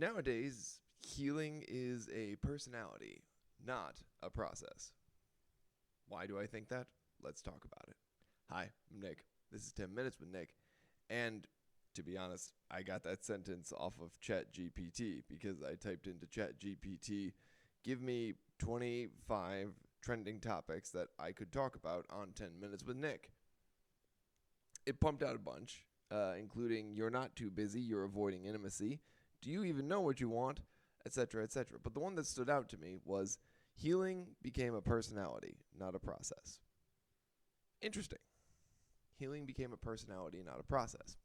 Nowadays, healing is a personality, not a process. Why do I think that? Let's talk about it. Hi, I'm Nick. This is 10 Minutes with Nick. And to be honest, I got that sentence off of ChatGPT because I typed into ChatGPT, give me 25 trending topics that I could talk about on 10 Minutes with Nick. It pumped out a bunch, including you're not too busy, you're avoiding intimacy, do you even know what you want, etc., etc. But the one that stood out to me was healing became a personality, not a process. Interesting. Healing became a personality, not a process.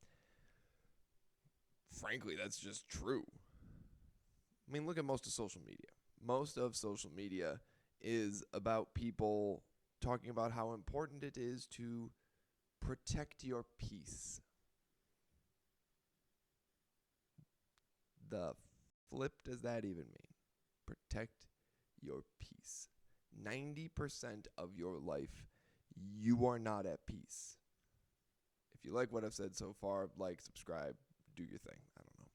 Frankly, that's just true. I mean, look at most of social media. Most of social media is about people talking about how important it is to protect your peace. The flip does that even mean? Protect your peace. 90% of your life, you are not at peace. If you like what I've said so far, like, subscribe, do your thing. I don't know.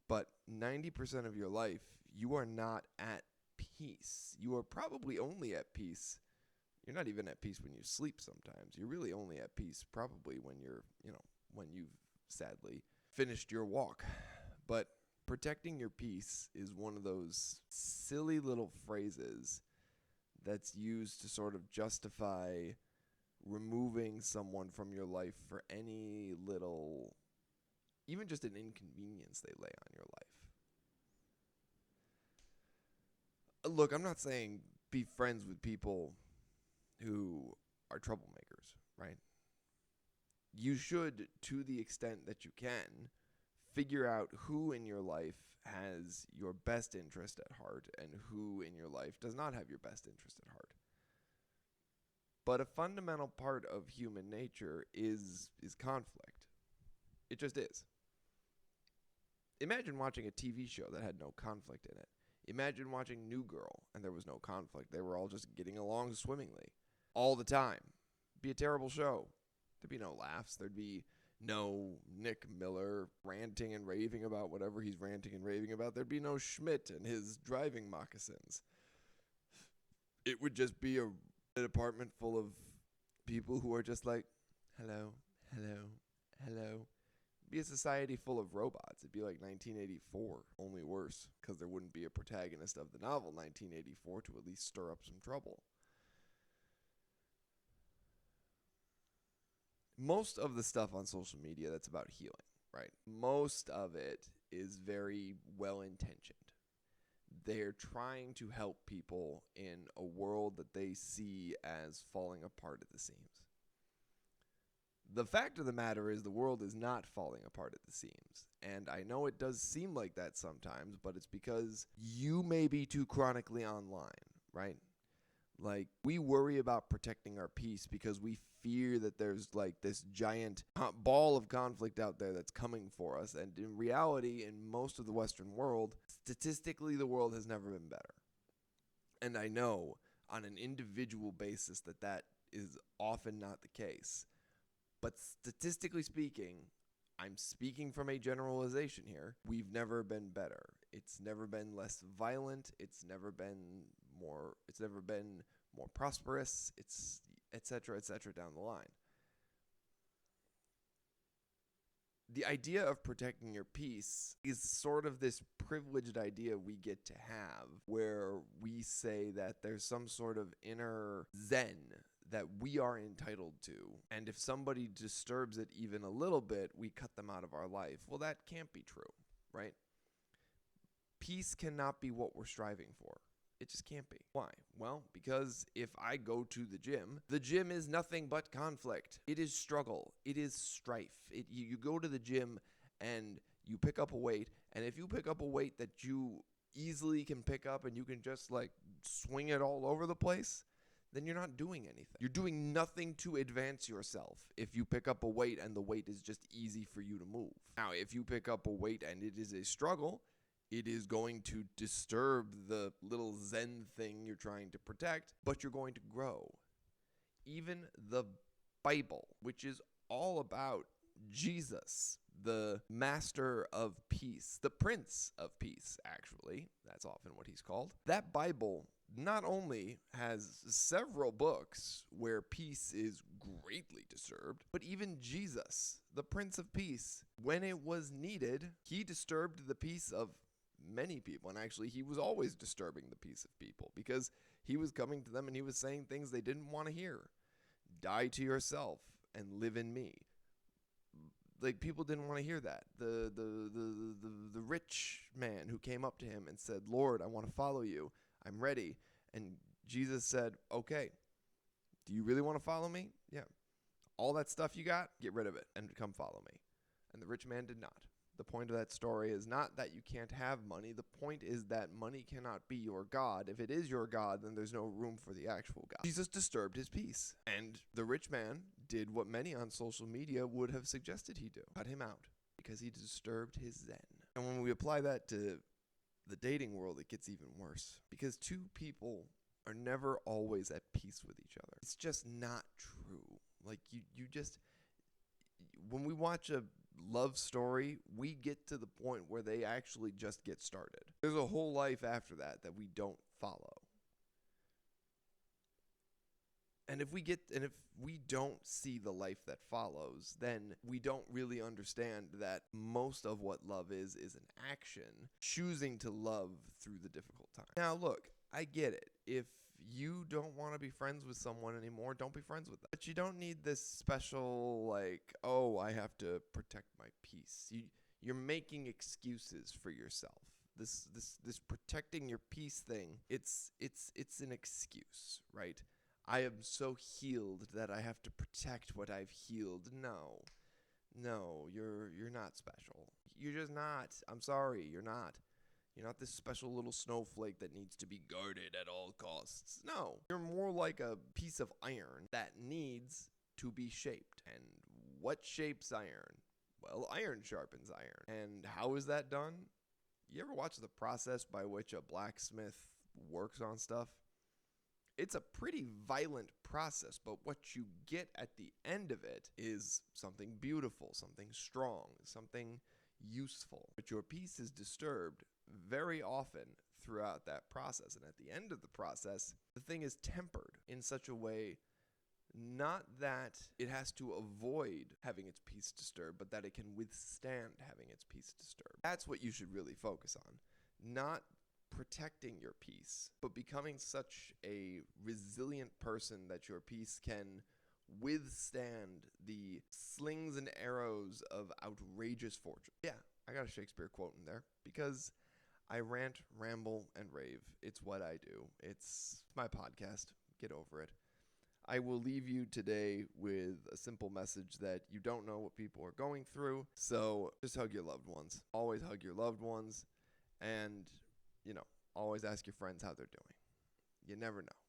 But 90% of your life, you are not at peace. You are probably only at peace. You're not even at peace when you sleep sometimes. You're really only at peace probably when when you've sadly finished your walk. But protecting your peace is one of those silly little phrases that's used to sort of justify removing someone from your life for any little, even just an inconvenience they lay on your life. Look, I'm not saying be friends with people who are troublemakers, right? You should, to the extent that you can, figure out who in your life has your best interest at heart and who in your life does not have your best interest at heart. But a fundamental part of human nature is conflict. It just is. Imagine watching a TV show that had no conflict in it. Imagine watching New Girl and there was no conflict. They were all just getting along swimmingly all the time. It'd be a terrible show. There'd be no laughs. There'd be no Nick Miller ranting and raving about whatever he's ranting and raving about. There'd be no Schmidt and his driving moccasins. It would just be an apartment full of people who are just like, hello, hello, hello. It'd be a society full of robots. It'd be like 1984, only worse, because there wouldn't be a protagonist of the novel 1984 to at least stir up some trouble. Most of the stuff on social media that's about healing, right? Most of it is very well-intentioned. They're trying to help people in a world that they see as falling apart at the seams. The fact of the matter is the world is not falling apart at the seams. And I know it does seem like that sometimes, but it's because you may be too chronically online, right? Like, we worry about protecting our peace because we fear that there's like this giant ball of conflict out there that's coming for us. And in reality, in most of the Western world, statistically, the world has never been better. And I know on an individual basis that is often not the case. But statistically speaking, I'm speaking from a generalization here. We've never been better. It's never been less violent. It's never been more prosperous. It's et cetera, down the line. The idea of protecting your peace is sort of this privileged idea we get to have where we say that there's some sort of inner zen that we are entitled to. And if somebody disturbs it even a little bit, we cut them out of our life. Well, that can't be true, right? Peace cannot be what we're striving for. It just can't be. Why? Well, because if I go to the gym is nothing but conflict. It is struggle. It is strife. You go to the gym and you pick up a weight, and if you pick up a weight that you easily can pick up and you can just like swing it all over the place, then you're not doing anything. You're doing nothing to advance yourself if you pick up a weight and the weight is just easy for you to move. Now, if you pick up a weight and it is a struggle, it is going to disturb the little zen thing you're trying to protect, but you're going to grow. Even the Bible, which is all about Jesus the master of peace, the prince of peace, actually. That's often what he's called. That Bible not only has several books where peace is greatly disturbed, but even Jesus, the Prince of Peace, when it was needed, he disturbed the peace of many people. And actually, he was always disturbing the peace of people because he was coming to them and he was saying things they didn't want to hear. Die to yourself and live in me. Like, people didn't want to hear that. The rich man who came up to him and said, Lord, I want to follow you. I'm ready. And Jesus said, okay, do you really want to follow me? Yeah. All that stuff you got, get rid of it and come follow me. And the rich man did not. The point of that story is not that you can't have money. The point is that money cannot be your God. If it is your God, then there's no room for the actual God. Jesus disturbed his peace. And the rich man did what many on social media would have suggested he do. Cut him out because he disturbed his zen. And when we apply that to the dating world, it gets even worse. Because two people are never always at peace with each other. It's just not true. Like, you just... When we watch a love story, we get to the point where they actually just get started. There's a whole life after that we don't follow. And if we don't see the life that follows, then we don't really understand that most of what love is an action, choosing to love through the difficult times. Now, look, I get it. If you don't want to be friends with someone anymore, don't be friends with them. But you don't need this special, like, oh, I have to protect my peace. You're making excuses for yourself. This protecting your peace thing, it's an excuse, right? I am so healed that I have to protect what I've healed. No, you're not special. You're just not. I'm sorry, you're not. You're not this special little snowflake that needs to be guarded at all costs. No, you're more like a piece of iron that needs to be shaped. And what shapes iron? Well, iron sharpens iron. And how is that done? You ever watch the process by which a blacksmith works on stuff? It's a pretty violent process, but what you get at the end of it is something beautiful, something strong, something useful. But your peace is disturbed very often throughout that process. And at the end of the process, the thing is tempered in such a way, not that it has to avoid having its peace disturbed, but that it can withstand having its peace disturbed. That's what you should really focus on. Not protecting your peace, but becoming such a resilient person that your peace can withstand the slings and arrows of outrageous fortune. Yeah, I got a Shakespeare quote in there because I rant, ramble, and rave. It's what I do. It's my podcast. Get over it. I will leave you today with a simple message that you don't know what people are going through, so just hug your loved ones. Always hug your loved ones, and, always ask your friends how they're doing. You never know.